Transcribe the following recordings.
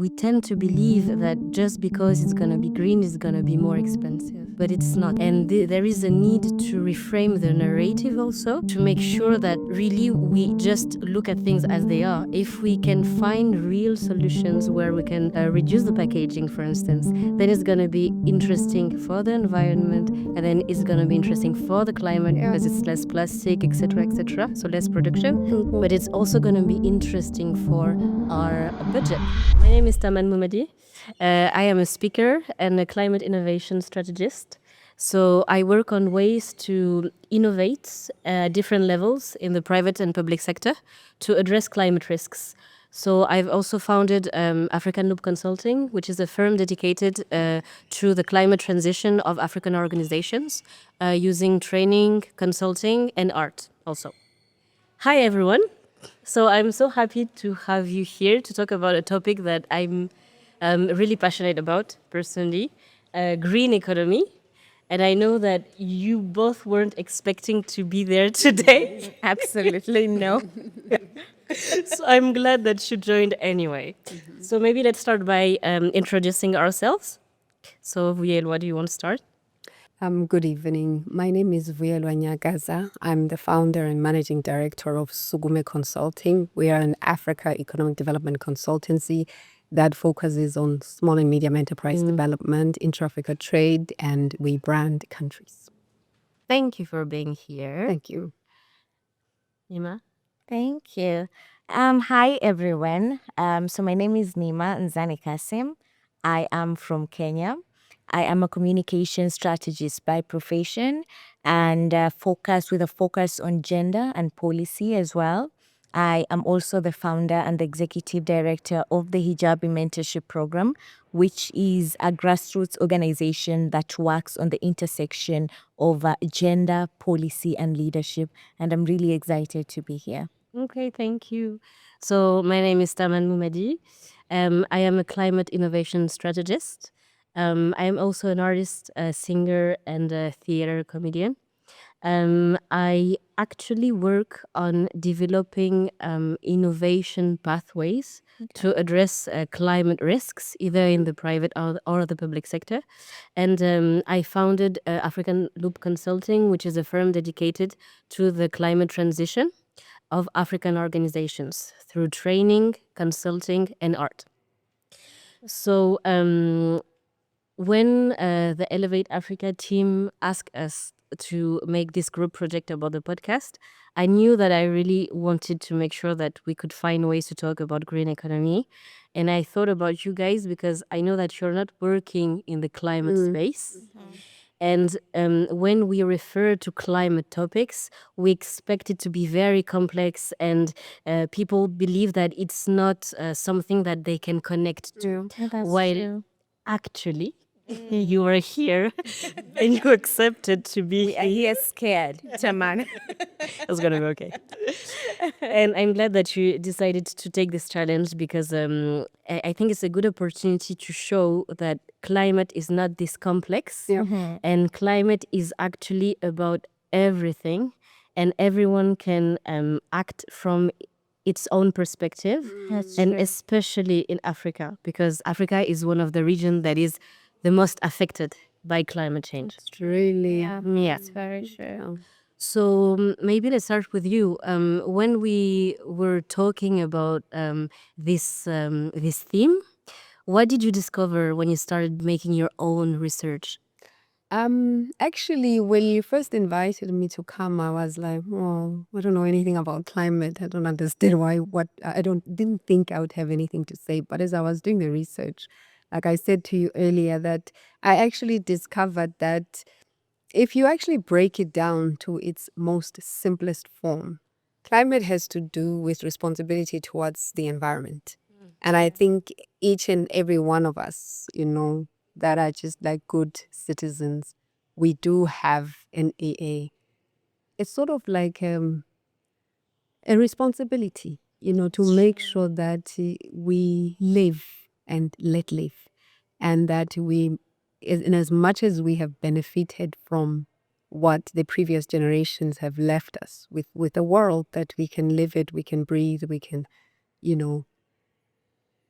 we tend to believe that just because it's going to be green, it's going to be more expensive. But it's not. And there is a need to reframe the narrative also to make sure that really we just look at things as they are. If we can find real solutions where we can reduce the packaging, for instance, then it's going to be interesting for the environment, and then it's going to be interesting for the climate because it's less plastic, etc., etc. So less production. But it's also going to be interesting for our budget. My name is Taman Mhoumadi. I am a speaker and a climate innovation strategist. So I work on ways to innovate at different levels in the private and public sector to address climate risks. So I've also founded African Loop Consulting, which is a firm dedicated to the climate transition of African organizations using training, consulting, and art also. Hi, everyone. So I'm so happy to have you here to talk about a topic that I'm really passionate about personally, green economy. And I know that you both weren't expecting to be there today. Absolutely no. So I'm glad that you joined anyway. So maybe let's start by introducing ourselves. So Vuyelwa, what do you want to start? Good evening. My name is Nyakaza. I'm the founder and managing director of Sikume Consulting. We are an Africa economic development consultancy that focuses on small and medium enterprise development, intra-Africa trade, and we brand countries. Thank you for being here. Thank you. Nimah? Thank you. Hi, everyone. So my name is Nimah Nzani Kassim. I am from Kenya. I am a communication strategist by profession and with a focus on gender and policy as well. I am also the founder and executive director of the Hijabi Mentorship program, which is a grassroots organization that works on the intersection of gender, policy, and leadership. And I'm really excited to be here. Okay, thank you. So my name is Taman Mhoumadi. I am a climate innovation strategist. I am also an artist, a singer, and a theater comedian. I actually work on developing innovation pathways to address climate risks, either in the private or the public sector. And I founded African Loop Consulting, which is a firm dedicated to the climate transition of African organizations through training, consulting, and art. So when the Elevate Africa team asked us to make this group project about the podcast, I knew that I really wanted to make sure that we could find ways to talk about green economy. And I thought about you guys because I know that you're not working in the climate space. And when we refer to climate topics, we expect it to be very complex, and people believe that it's not something that they can connect to. While actually, you are here and you accepted to be He is scared, Taman. It's gonna be okay. And I'm glad that you decided to take this challenge because I think it's a good opportunity to show that climate is not this complex. And climate is actually about everything, and everyone can act from its own perspective. And especially in Africa, because Africa is one of the regions that is the most affected by climate change. Really. Yeah. It's very true. So maybe let's start with you. When we were talking about this theme, what did you discover when you started making your own research? Actually, when you first invited me to come, I was like, oh, I don't know anything about climate. I don't understand didn't think I would have anything to say. But as I was doing the research, like I said to you earlier, that I actually discovered that if you actually break it down to its most simplest form, climate has to do with responsibility towards the environment. And I think each and every one of us, that are just like good citizens, we do have it's sort of like a responsibility, to make sure that we live and let live, and that we, in as much as we have benefited from what the previous generations have left us with a world that we can live it, we can breathe, we can,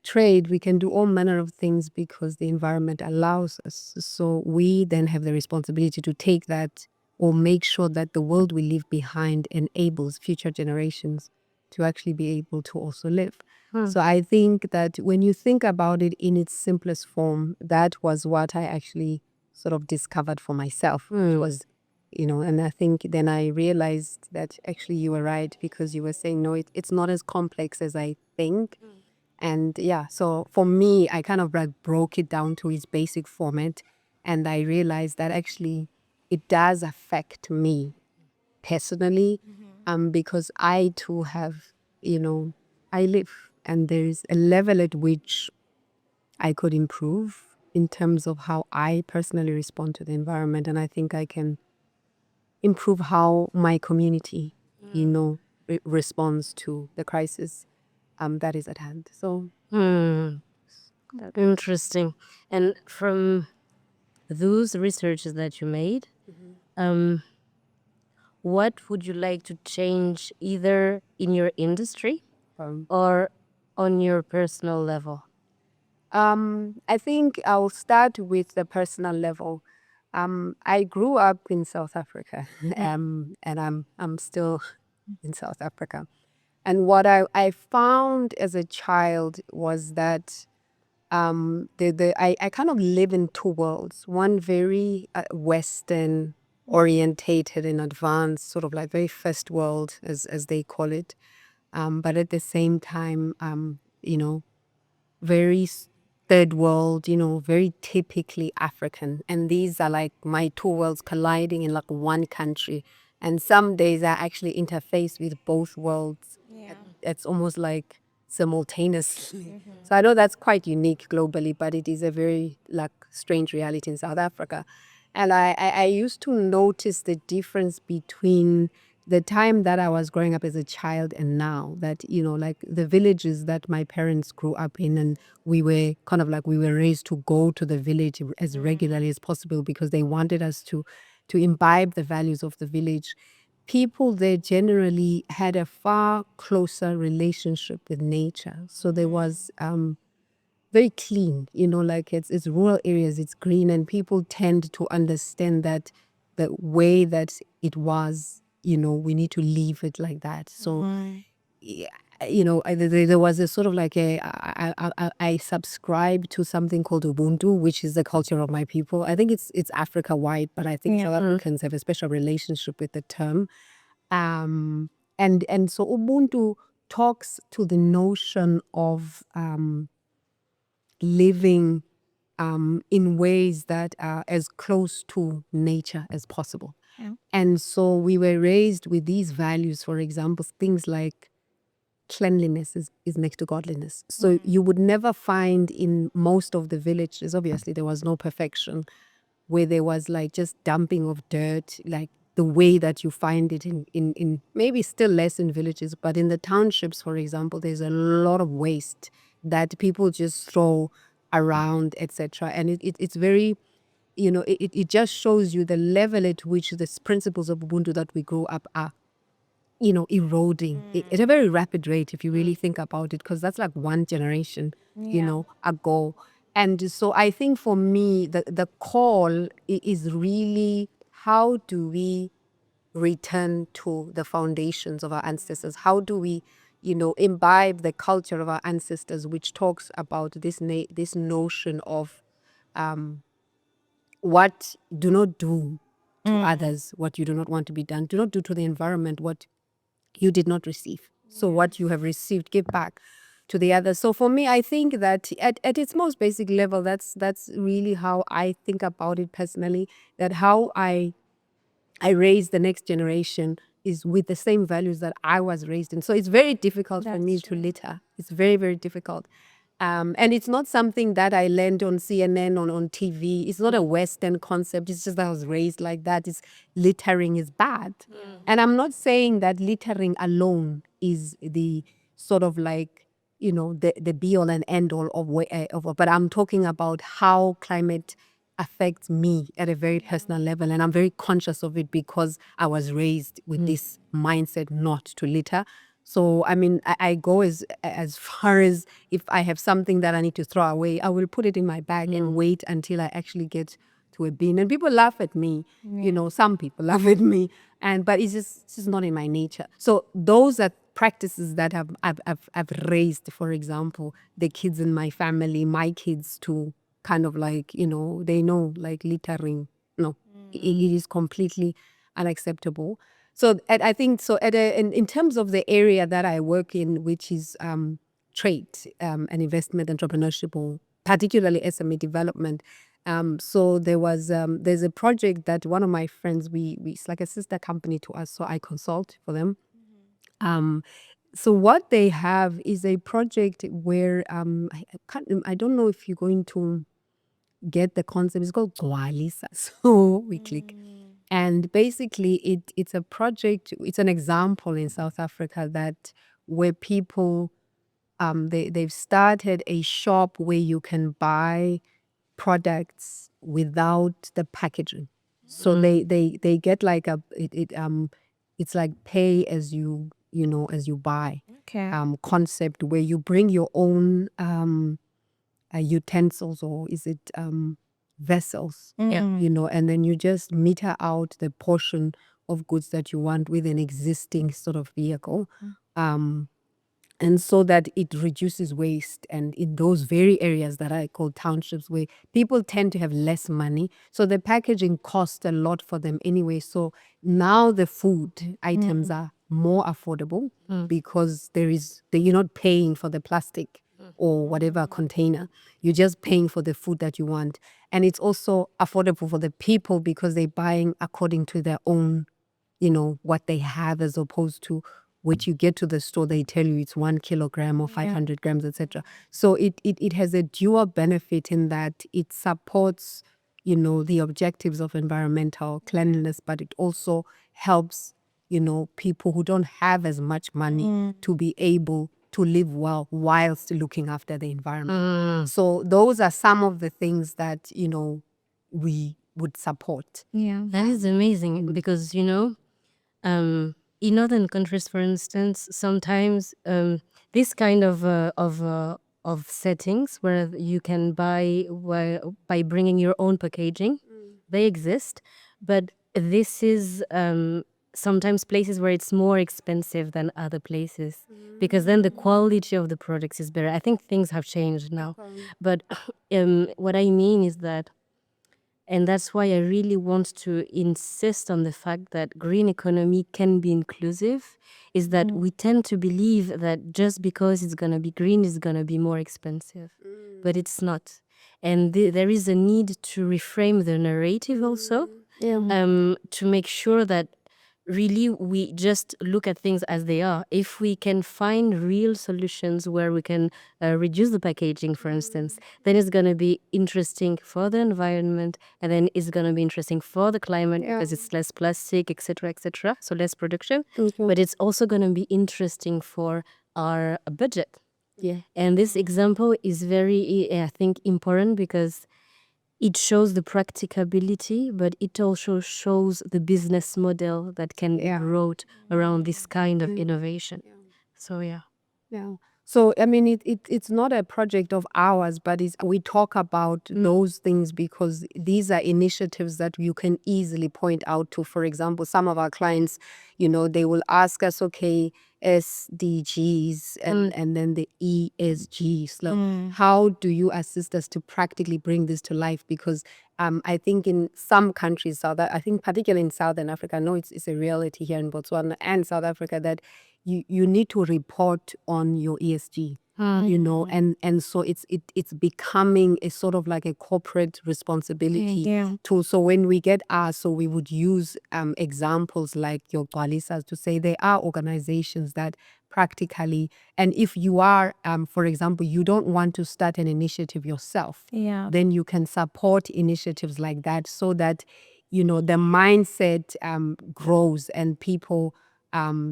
trade, we can do all manner of things because the environment allows us. So we then have the responsibility to take that or make sure that the world we leave behind enables future generations to actually be able to also live. So I think that when you think about it in its simplest form, that was what I actually sort of discovered for myself. Was, and I think then I realized that actually you were right, because you were saying, no, it's not as complex as I think. And yeah, so for me, I kind of like broke it down to its basic format. And I realized that actually it does affect me personally, because I too have, I live, and there's a level at which I could improve in terms of how I personally respond to the environment. And I think I can improve how my community, responds to the crisis that is at hand. So Interesting. And from those researches that you made, what would you like to change either in your industry um, or on your personal level? I think I'll start with the personal level. I grew up in South Africa, and I'm still in South Africa. And what I found as a child was that I kind of live in two worlds. One very Western orientated and advanced, sort of like very first world, as they call it. But at the same time, very third world, very typically African. And these are like my two worlds colliding in like one country. And some days I actually interface with both worlds. It's almost like simultaneously. So I know that's quite unique globally, but it is a very like strange reality in South Africa. And I used to notice the difference between the time that I was growing up as a child and now, that, like the villages that my parents grew up in, and we were kind of like, we were raised to go to the village as regularly as possible because they wanted us to imbibe the values of the village. People there generally had a far closer relationship with nature. So there was very clean, like it's rural areas, it's green, and people tend to understand that the way that it was, we need to leave it like that. So, yeah, there was a sort of like I subscribe to something called Ubuntu, which is the culture of my people. I think it's Africa wide, but I think South Africans have a special relationship with the term. And so Ubuntu talks to the notion of living in ways that are as close to nature as possible. And so we were raised with these values. For example, things like cleanliness is next to godliness. So you would never find in most of the villages, obviously there was no perfection, where there was like just dumping of dirt, like the way that you find it in maybe still less in villages, but in the townships, for example, there's a lot of waste that people just throw around, etc. And it's very, it just shows you the level at which the principles of Ubuntu that we grew up are, eroding at a very rapid rate, if you really think about it, because that's like one generation, ago. And so I think for me, the call is really, how do we return to the foundations of our ancestors? How do we, imbibe the culture of our ancestors, which talks about this notion of what do not do to others, what you do not want to be done. Do not do to the environment what you did not receive. So what you have received, give back to the others. So for me, I think that at its most basic level, that's really how I think about it personally, that how I raise the next generation is with the same values that I was raised in. So it's very difficult for me to litter. It's very, very difficult. And it's not something that I learned on CNN, on TV. It's not a Western concept. It's just that I was raised like that. Littering is bad. And I'm not saying that littering alone is the sort of like, the be all and end all of, but I'm talking about how climate affects me at a very personal level. And I'm very conscious of it because I was raised with this mindset not to litter. So I mean, I go as far as if I have something that I need to throw away, I will put it in my bag and wait until I actually get to a bin. And people laugh at me, some people laugh at me, but it's just not in my nature. So those are practices that I've raised. For example, the kids in my family, my kids to kind of like they know like littering. No, it is completely unacceptable. So I think so. In terms of the area that I work in, which is trade and investment entrepreneurship, or particularly SME development. So there's a project that one of my friends we it's like a sister company to us. So I consult for them. So what they have is a project where I don't know if you're going to get the concept. It's called Gwalisa. So we click. And basically it's a project, it's an example in South Africa that where people they've started a shop where you can buy products without the packaging. So they get like it's like pay as as you buy Okay. concept, where you bring your own utensils, or is it vessels, and then you just meter out the portion of goods that you want with an existing sort of vehicle. And so that it reduces waste. And in those very areas that I call townships, where people tend to have less money, so the packaging costs a lot for them anyway. So now the food items are more affordable because you're not paying for the plastic or whatever container. You're just paying for the food that you want. And it's also affordable for the people because they're buying according to their own what they have, as opposed to what you get to the store, they tell you it's 1 kilogram or 500 grams, etc. So it has a dual benefit in that it supports, the objectives of environmental cleanliness, but it also helps, people who don't have as much money to be able to live well whilst looking after the environment. So those are some of the things that, we would support. Yeah. That is amazing because, in northern countries, for instance, sometimes this kind of settings where you can buy by bringing your own packaging, they exist, but this is sometimes places where it's more expensive than other places because then the quality of the products is better. I think things have changed now, but what I mean is that. And that's why I really want to insist on the fact that green economy can be inclusive, is that we tend to believe that just because it's going to be green, it's going to be more expensive. But it's not. And there is a need to reframe the narrative also, to make sure that really we just look at things as they are. If we can find real solutions where we can reduce the packaging, for instance, then it's going to be interesting for the environment, and then it's going to be interesting for the climate because it's less plastic, etc., so less production. But it's also going to be interesting for our budget. And this example is very, I think, important because it shows the practicability, but it also shows the business model that can be brought around this kind of innovation. So yeah. Yeah. So I mean, it's not a project of ours, but we talk about those things because these are initiatives that you can easily point out to. For example, some of our clients, they will ask us, okay, SDGs and then the ESG. How do you assist us to practically bring this to life? Because I think in some countries, I think particularly in Southern Africa, I know it's a reality here in Botswana and South Africa, that you need to report on your ESG, and so it's becoming a sort of like a corporate responsibility tool. So when we get asked, so we would use examples like your Gwalisas to say there are organizations that practically, and if you are, for example, you don't want to start an initiative yourself, then you can support initiatives like that so that, the mindset grows and people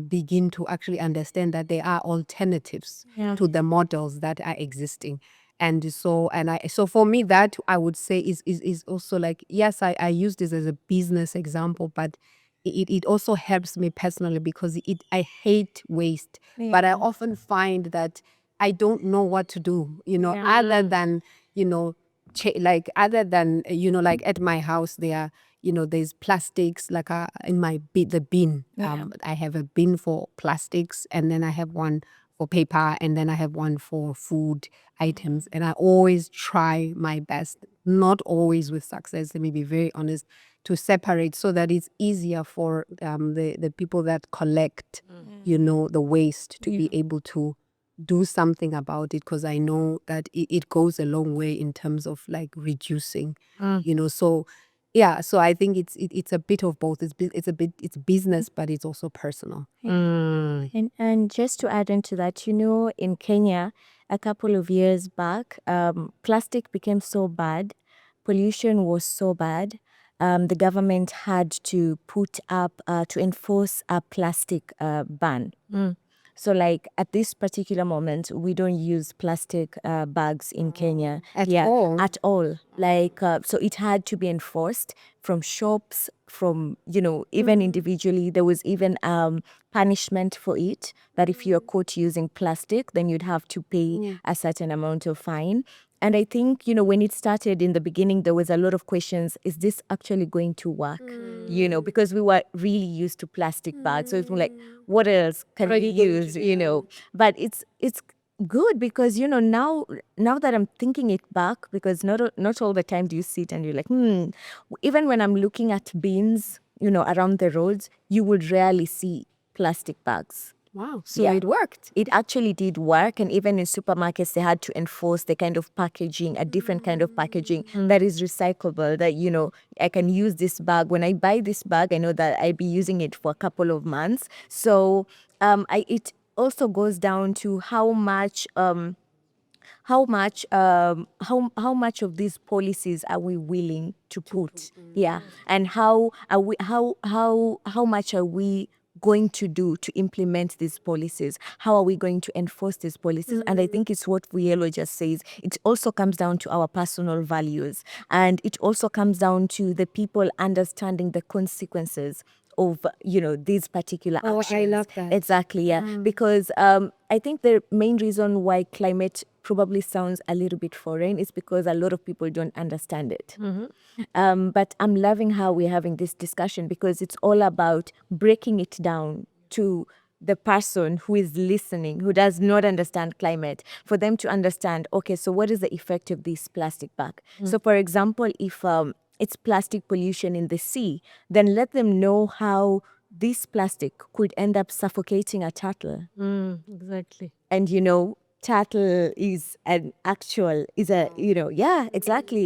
begin to actually understand that there are alternatives to the models that are existing. And so for me, that I would say is also like, yes, I use this as a business example, but it also helps me personally because I hate waste, but I often find that I don't know what to do, other than, like other than, like at my house there, there's plastics like in my the bin. I have a bin for plastics, and then I have one for paper, and then I have one for food items. And I always try my best, not always with success, let me be very honest, to separate so that it's easier for the people that collect, the waste to be able to do something about it, because I know that it goes a long way in terms of like reducing, so yeah, so I think it's a bit of both. It's business, but it's also personal. And just to add into that, in Kenya, a couple of years back, plastic became so bad, pollution was so bad, the government had to put up, to enforce a plastic ban. So like at this particular moment, we don't use plastic bags in Kenya. At all? At all. Like, so it had to be enforced from shops, from, even individually. There was even punishment for it, that if you're caught using plastic, then you'd have to pay a certain amount of fine. And I think, when it started in the beginning, there was a lot of questions. Is this actually going to work? Because we were really used to plastic bags. So it's more like, what else can we use, But it's good because, now that I'm thinking it back, because not all the time do you sit and you're like, even when I'm looking at bins, around the roads, you would rarely see plastic bags. Wow. So it worked. It actually did work. And even in supermarkets, they had to enforce the kind of packaging, a different kind of packaging that is recyclable, that, I can use this bag. When I buy this bag, I know that I'll be using it for a couple of months. So it also goes down to how much of these policies are we willing to put? And how much are we going to do to implement these policies? How are we going to enforce these policies? And I think it's what Vuyelo just says. It also comes down to our personal values, and it also comes down to the people understanding the consequences of these particular actions. I love that. Exactly, yeah. Because I think the main reason why climate probably sounds a little bit foreign is because a lot of people don't understand it. But I'm loving how we're having this discussion, because it's all about breaking it down to the person who is listening, who does not understand climate, for them to understand, okay, so what is the effect of this plastic bag? So for example, if it's plastic pollution in the sea, then let them know how this plastic could end up suffocating a turtle. Exactly. And turtle is exactly.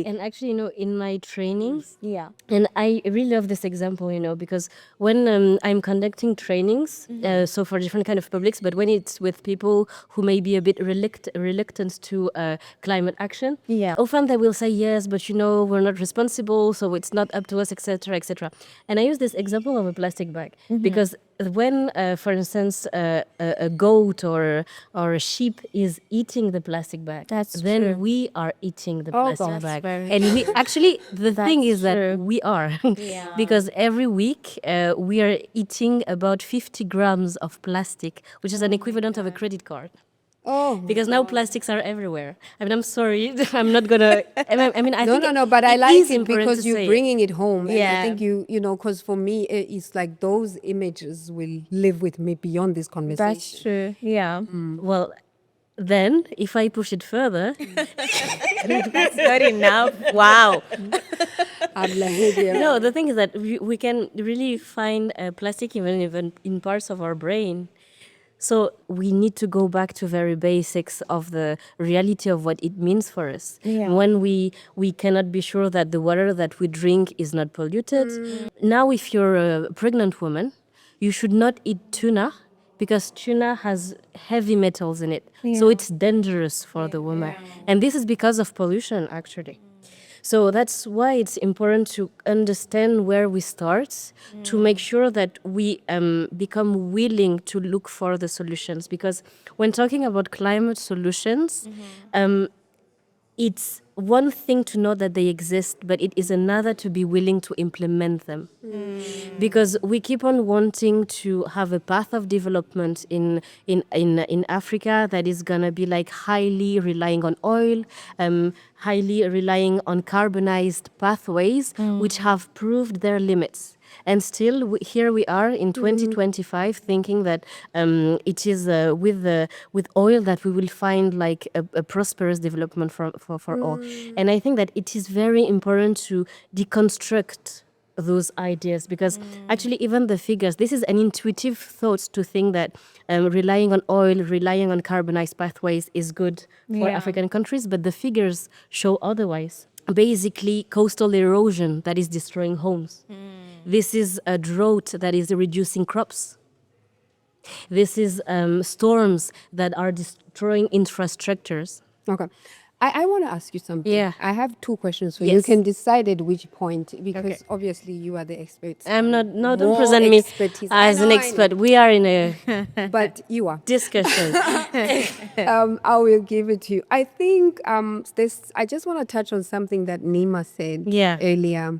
And actually, in my trainings, Yeah. and I really love this example, because when I'm conducting trainings, so for different kind of publics, but when it's with people who may be a bit reluctant to climate action, often they will say, yes, but we're not responsible, so it's not up to us, etc., etc. And I use this example of a plastic bag because when, for instance, a goat or a sheep is eating the plastic bag, then true. we are eating the Oh, plastic gosh. bag. Very And we actually, the thing is that true. we are. Because every week we are eating about 50 grams of plastic, which is an equivalent of a credit card. Oh. Because now plastics are everywhere. I mean, I'm sorry, I'm not gonna. I mean, I think No, but I like is it important because to you're say bringing it home. And I Yeah. think because for me, it's like those images will live with me beyond this conversation. That's true. Yeah. Well, then if I push it further, That's not enough. Wow. I'm like, yeah. no, the thing is that we can really find plastic even in parts of our brain. So we need to go back to very basics of the reality of what it means for us. Yeah. When we cannot be sure that the water that we drink is not polluted. Now, if you're a pregnant woman, you should not eat tuna because tuna has heavy metals in it. So it's dangerous for the woman. And this is because of pollution, actually. So that's why it's important to understand where we start to make sure that we become willing to look for the solutions. Because when talking about climate solutions, it's one thing to know that they exist, but it is another to be willing to implement them. Because we keep on wanting to have a path of development in Africa that is gonna be like highly relying on oil, highly relying on carbonized pathways, which have proved their limits. And still, here we are in 2025, thinking that it is with oil that we will find like a prosperous development for all. And I think that it is very important to deconstruct those ideas, because actually even the figures, this is an intuitive thought to think that relying on oil, relying on carbonized pathways is good for African countries, but the figures show otherwise. Basically, coastal erosion that is destroying homes. This is a drought that is reducing crops. This is storms that are destroying infrastructures. Okay. I want to ask you something. Yeah. I have two questions for you. You Yes. can decide at which point, because Okay. obviously you are the experts. I'm not, no, don't More present me expertise. I as an know, I expert. We are in a But you are. discussion. I will give it to you. I think I just want to touch on something that Nimah said Yeah. earlier.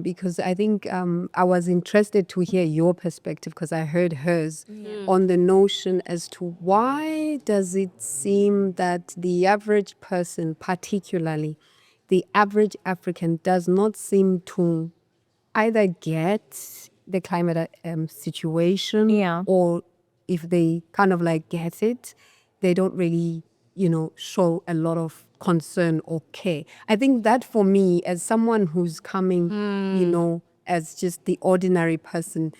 Because I think I was interested to hear your perspective, because I heard hers on the notion as to why does it seem that the average person, particularly the average African, does not seem to either get the climate situation, Yeah. or if they kind of like get it, they don't really, show a lot of concern or care. I think that for me, as someone who's coming, as just the ordinary person,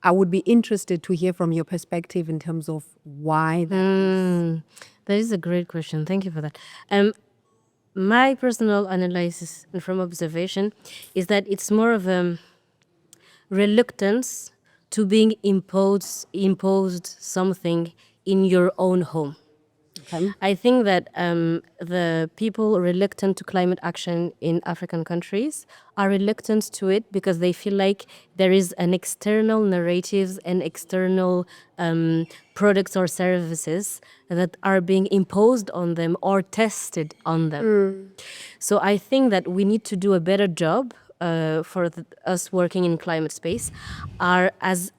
I would be interested to hear from your perspective in terms of why that is. That is a great question. Thank you for that. My personal analysis and from observation is that it's more of a reluctance to being imposed something in your own home. Okay. I think that the people reluctant to climate action in African countries are reluctant to it because they feel like there is an external narratives and external products or services that are being imposed on them or tested on them. So I think that we need to do a better job for us working in climate space, are as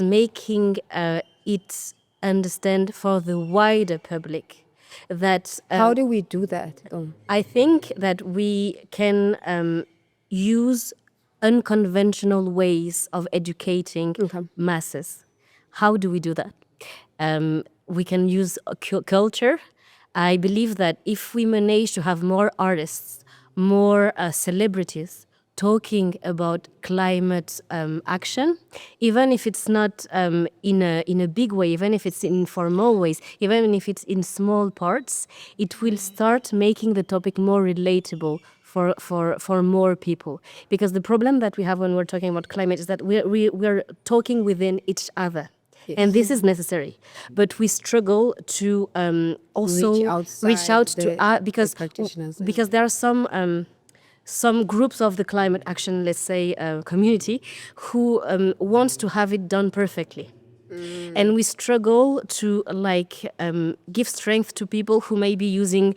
making it understand for the wider public that How do we do that? I think that we can use unconventional ways of educating masses. How do we do that? We can use culture. I believe that if we manage to have more artists, more celebrities talking about climate action, even if it's not in a big way, even if it's in informal ways, even if it's in small parts, it will start making the topic more relatable for more people. Because the problem that we have when we're talking about climate is that we're talking within each other. Yes. And this is necessary, but we struggle to also reach out to because there are some groups of the climate action, let's say community, who wants to have it done perfectly. And we struggle to give strength to people who may be using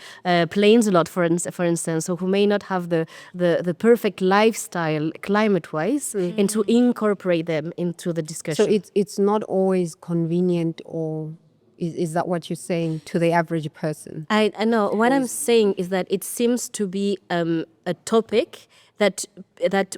planes a lot, for instance, or who may not have the perfect lifestyle climate-wise, and to incorporate them into the discussion. So it's not always convenient, or is that what you're saying, to the average person? I know. What I'm saying is that it seems to be a topic that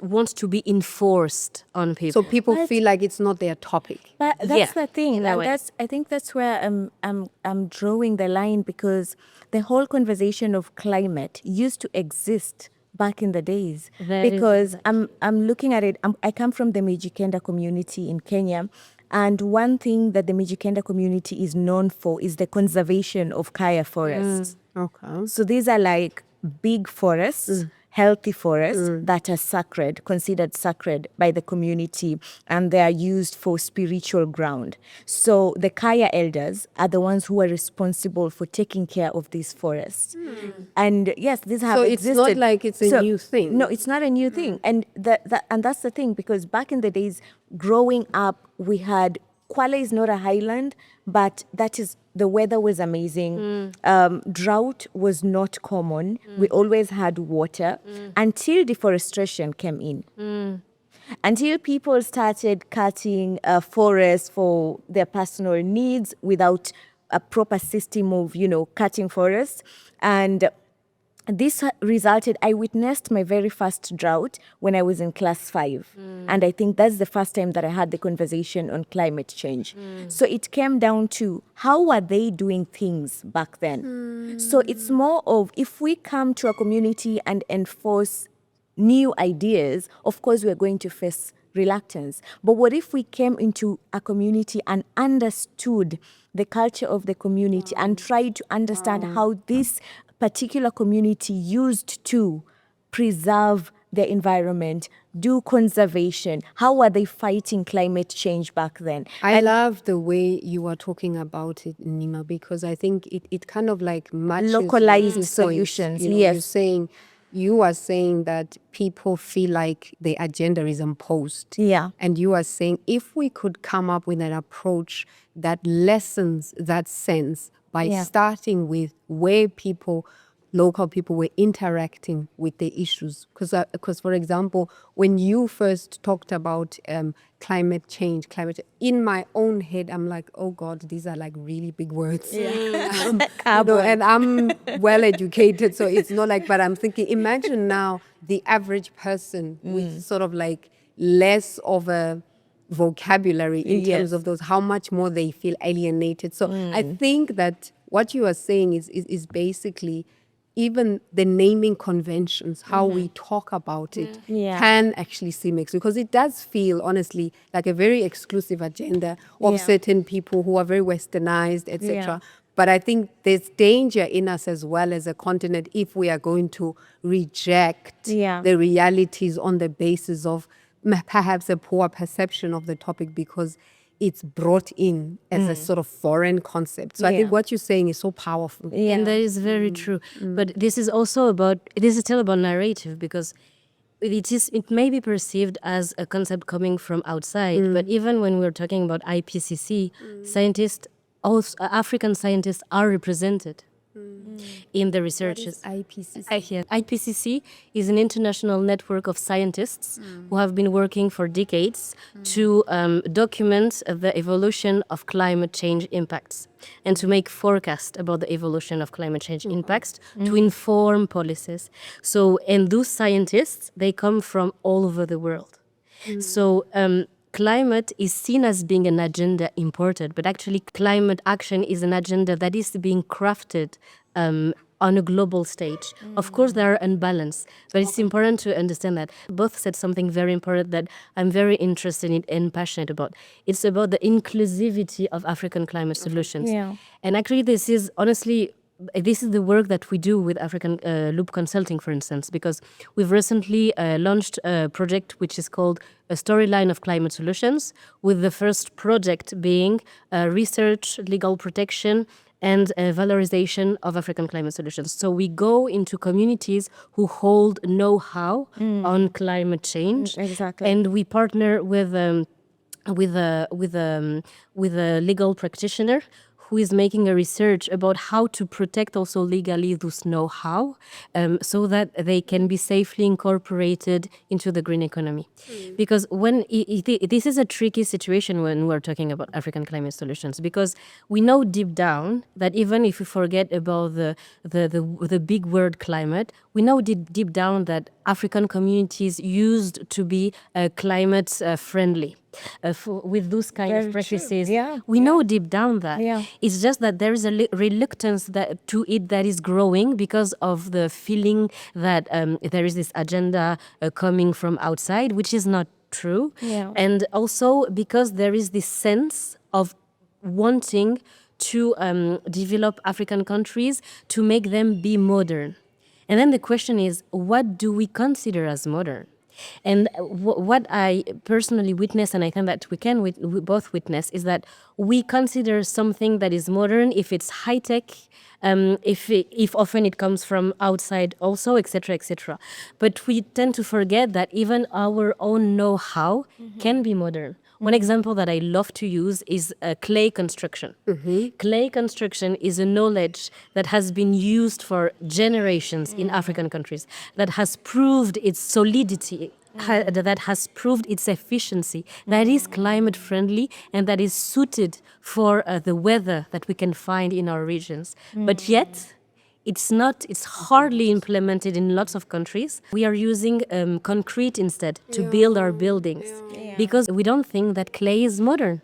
wants to be enforced on people. So people feel like it's not their topic. But that's the thing. that And way. I think that's where I'm drawing the line, because the whole conversation of climate used to exist back in the days. Because I'm looking at it. I come from the Mijikenda community in Kenya. And one thing that the Mijikenda community is known for is the conservation of kaya forests. Okay. So these are like big forests, healthy forests that are sacred, considered sacred by the community, and they are used for spiritual ground. So the Kaya elders are the ones who are responsible for taking care of these forests. And yes, these have existed. So it's not like it's a new thing. No, it's not a new thing. And and that's the thing, because back in the days, growing up, we had Kwale is not a highland, but the weather was amazing. Drought was not common. We always had water until deforestation came in. Until people started cutting forests for their personal needs without a proper system of, cutting forests. And this resulted, I witnessed my very first drought when I was in class 5. And I think that's the first time that I had the conversation on climate change. So it came down to how were they doing things back then? So it's more of, if we come to a community and enforce new ideas, of course we're going to face reluctance. But what if we came into a community and understood the culture of the community and tried to understand how this particular community used to preserve their environment, do conservation? How are they fighting climate change back then? I love the way you are talking about it, Nimah, because I think it kind of like matches Localized Lucy's solutions, points. yes. You are saying that people feel like the agenda is imposed. Yeah. And you are saying if we could come up with an approach that lessens that sense by starting with where local people were interacting with the issues. Because for example, when you first talked about climate change, in my own head, I'm like, oh God, these are like really big words. And I'm well educated, so it's not like, but I'm thinking, imagine now the average person with sort of like less of a vocabulary in terms of those, how much more they feel alienated. So I think that what you are saying is basically even the naming conventions, how we talk about it, can actually seem exclusive. Because it does feel, honestly, like a very exclusive agenda of certain people who are very westernized, etc. But I think there's danger in us as well as a continent if we are going to reject the realities on the basis of perhaps a poor perception of the topic because it's brought in as a sort of foreign concept. So I think what you're saying is so powerful. And that is very true. But this is still about narrative, because it may be perceived as a concept coming from outside, but even when we're talking about IPCC, African scientists are represented in the researches. What is IPCC? IPCC is an international network of scientists who have been working for decades to document the evolution of climate change impacts and to make forecasts about the evolution of climate change impacts to inform policies. So, and those scientists, they come from all over the world. So, climate is seen as being an agenda imported, but actually climate action is an agenda that is being crafted on a global stage. Of course, there are unbalance, but it's important to understand that. Both said something very important that I'm very interested in and passionate about. It's about the inclusivity of African climate solutions. And actually, this is the work that we do with African Loop Consulting, for instance, because we've recently launched a project which is called A Storyline of Climate Solutions, with the first project being research, legal protection, and valorization of African climate solutions. So we go into communities who hold know-how on climate change. Exactly. And we partner with a legal practitioner who is making a research about how to protect also legally this know-how so that they can be safely incorporated into the green economy. Because when this is a tricky situation when we're talking about African climate solutions, because we know deep down that even if we forget about the big word climate, we know deep down that African communities used to be climate friendly. With those kind of practices, we know deep down that. It's just that there is a reluctance to it that is growing because of the feeling that there is this agenda coming from outside, which is not true. And also because there is this sense of wanting to develop African countries to make them be modern. And then the question is, what do we consider as modern? And what I personally witness, and I think that we both witness, is that we consider something that is modern if it's high tech, if often it comes from outside also, etc., etc. But we tend to forget that even our own know-how can be modern. One example that I love to use is clay construction. Clay construction is a knowledge that has been used for generations in African countries, that has proved its solidity, that has proved its efficiency, that is climate friendly and that is suited for the weather that we can find in our regions. But yet, it's hardly implemented in lots of countries. We are using concrete instead to build our buildings because we don't think that clay is modern.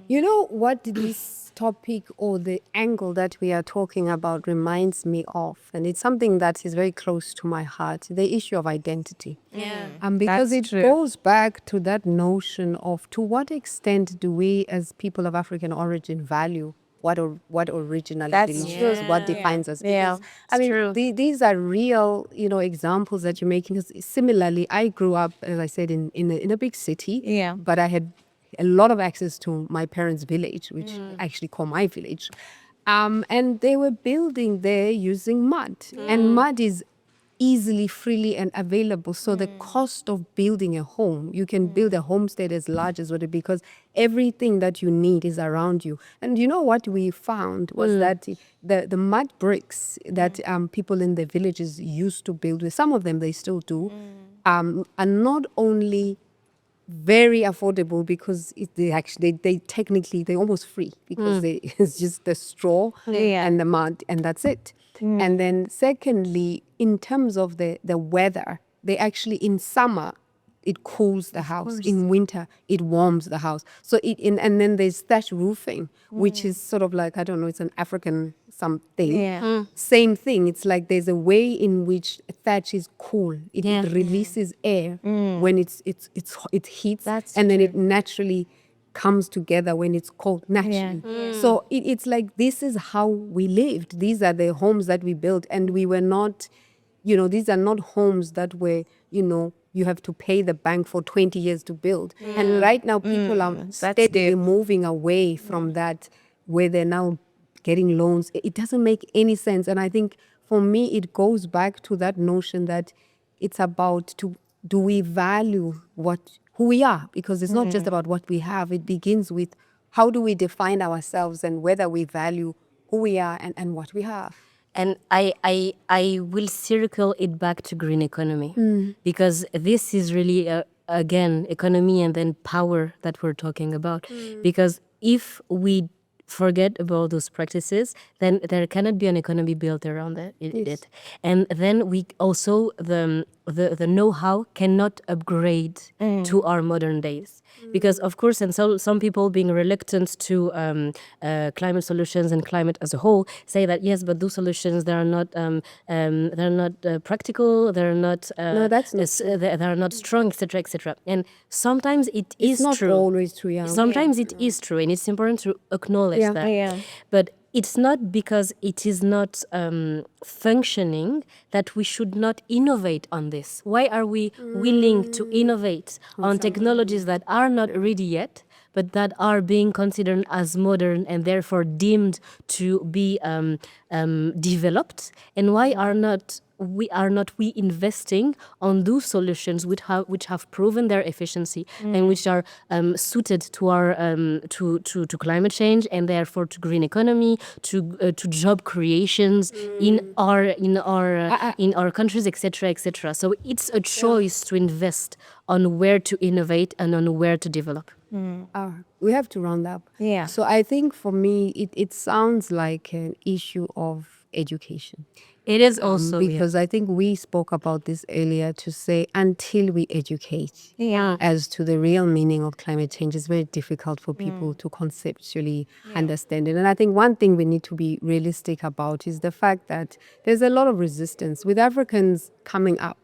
You know what this topic or the angle that we are talking about reminds me of, and it's something that is very close to my heart, the issue of identity. Because That's it true. goes back to that notion of to what extent do we as people of African origin value what originality That's belongs true. to us, what defines us. Yeah. Because, I mean, true. these are real, examples that you're making. 'Cause similarly, I grew up, as I said, in a big city. Yeah. But I had a lot of access to my parents' village, which I actually call my village. And they were building there using mud. And mud is easily, freely, and available. So the cost of building a home, you can build a homestead as large as what it, because everything that you need is around you. And you know what we found was that the mud bricks that people in the villages used to build with, some of them they still do, are not only very affordable because they technically they're almost free because it's just the straw Yeah. and the mud and that's it. And then secondly, in terms of the weather, they actually in summer it cools the house. In winter, it warms the house. So and then there's thatch roofing, which is sort of like, I don't know, it's an African something. Yeah. Same thing. It's like there's a way in which thatch is cool. It releases air when it heats, That's and then it naturally comes together when it's cold naturally. So it's like this is how we lived. These are the homes that we built, and we were not, these are not homes that were, you have to pay the bank for 20 years to build. And right now people are steadily moving away from that, where they're now getting loans. It doesn't make any sense. And I think for me, it goes back to that notion that it's about do we value who we are? Because it's not just about what we have. It begins with how do we define ourselves and whether we value who we are and what we have. And I will circle it back to green economy because this is really, again, economy and then power that we're talking about. Because if we forget about those practices, then there cannot be an economy built around it. And then we also, the know-how cannot upgrade to our modern days. Because of course, and so some people being reluctant to climate solutions and climate as a whole say that yes, but those solutions they're not practical, they're not No, that's not they're not strong, etc., etc. And sometimes it It's is not true. always true, yeah. Sometimes it is true, and it's important to acknowledge Yeah. that. Yeah. But it's not because it is not functioning that we should not innovate on this. Why are we willing to innovate on technologies that are not ready yet, but that are being considered as modern and therefore deemed to be developed? And why are not we investing on those solutions which have proven their efficiency and which are suited to our to climate change and therefore to green economy, to job creations in our countries, etc., etc. So it's a choice to invest on where to innovate and on where to develop. We have to round up. Yeah. So I think for me, it sounds like an issue of education. It is also Because I think we spoke about this earlier to say until we educate Yeah. as to the real meaning of climate change, it's very difficult for people to conceptually understand it. And I think one thing we need to be realistic about is the fact that there's a lot of resistance with Africans coming up.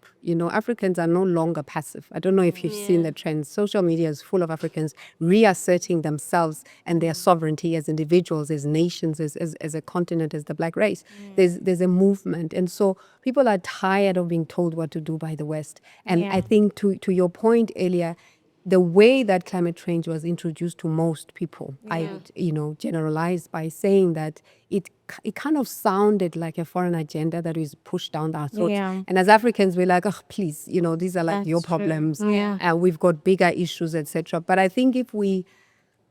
Africans are no longer passive. I don't know if you've seen the trends. Social media is full of Africans reasserting themselves and their sovereignty as individuals, as nations, as a continent, as the Black race. There's a movement. And so people are tired of being told what to do by the West. And I think to your point earlier, the way that climate change was introduced to most people, I would, generalize by saying that it it kind of sounded like a foreign agenda that is pushed down our throats. Yeah. And as Africans, we're like, oh, please, these are like That's your true. problems. Yeah. And we've got bigger issues, etc. But I think if we,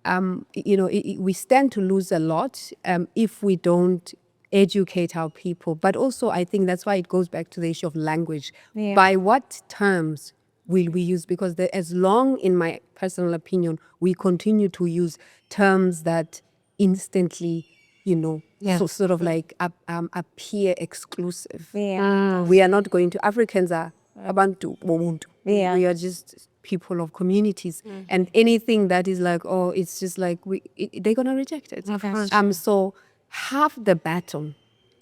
we stand to lose a lot if we don't educate our people. But also, I think that's why it goes back to the issue of language. Yeah. By what terms will we use? Because as long, in my personal opinion, we continue to use terms that instantly, Yeah. so sort of like appear exclusive. Yeah. We are not going to, Africans are Abantu, Ubuntu. Yeah. We are just people of communities. And anything that is like, oh, it's just like, they're going to reject it. Of course. So half the battle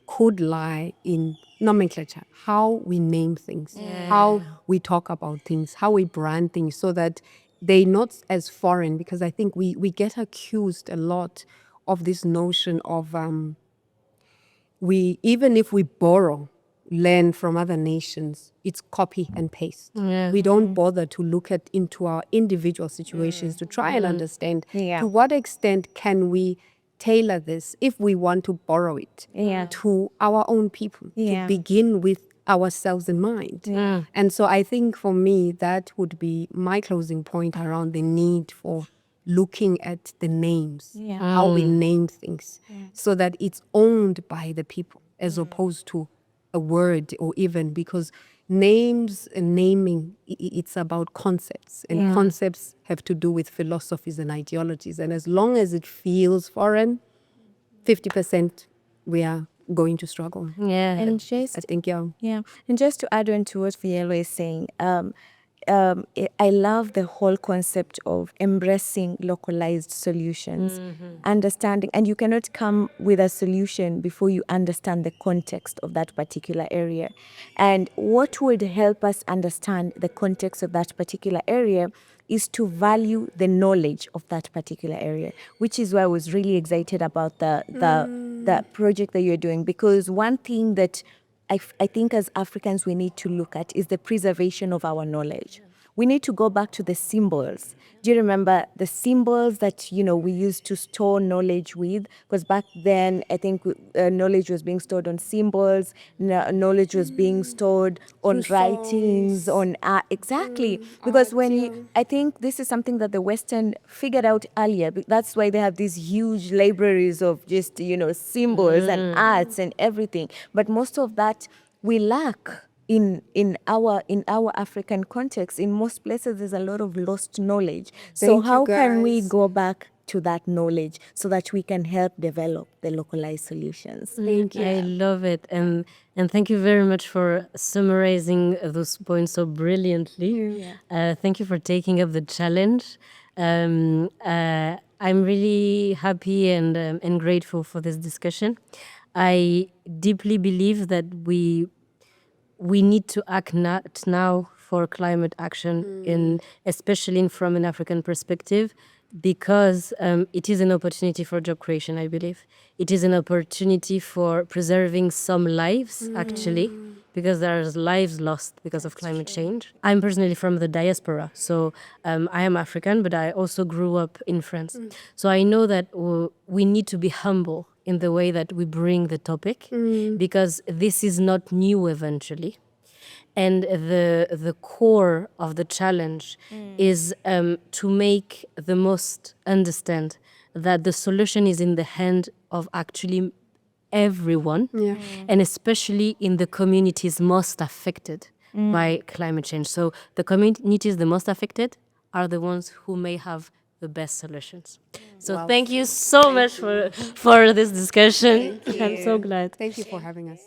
could lie in nomenclature, how we name things, how we talk about things, how we brand things, so that they're not as foreign. Because I think we get accused a lot of this notion of even if we borrow land from other nations, it's copy and paste. Yeah. We don't bother to look into our individual situations to try and understand Yeah. to what extent can we tailor this if we want to borrow it Yeah. to our own people, Yeah. to begin with ourselves in mind. And so I think for me, that would be my closing point around the need for looking at the names, Yeah. how we name things, so that it's owned by the people as opposed to a word, or even because names and naming, it's about concepts, and concepts have to do with philosophies and ideologies. And as long as it feels foreign, 50% we are going to struggle. Yeah. And I just think, Yeah, and just to add on to what Fielo is saying, I love the whole concept of embracing localized solutions, understanding, and you cannot come with a solution before you understand the context of that particular area. And what would help us understand the context of that particular area is to value the knowledge of that particular area, which is why I was really excited about the project that you're doing, because one thing that I think as Africans we need to look at is the preservation of our knowledge. We need to go back to the symbols. Do you remember the symbols that we used to store knowledge with? Because back then, I think knowledge was being stored on symbols. Knowledge was being stored on Through writings, songs. on art. Exactly, because I think this is something that the Western figured out earlier. That's why they have these huge libraries of just symbols and arts and everything. But most of that we lack in our African context. In most places, there's a lot of lost knowledge. So Thank you, how can we guys. go back to that knowledge so that we can help develop the localized solutions? Thank you. I love it, and thank you very much for summarizing those points so brilliantly. Thank you for taking up the challenge. I'm really happy and grateful for this discussion. I deeply believe that we need to act now for climate action, especially from an African perspective, because it is an opportunity for job creation, I believe. It is an opportunity for preserving some lives, actually, because there's lives lost because of climate change. I'm personally from the diaspora, so I am African, but I also grew up in France. So I know that we need to be humble in the way that we bring the topic, because this is not new eventually. And the core of the challenge is to make the most understand that the solution is in the hand of actually everyone, and especially in the communities most affected by climate change. So the communities the most affected are the ones who may have the best solutions. So thank you so much for this discussion. I'm so glad. Thank you for having us.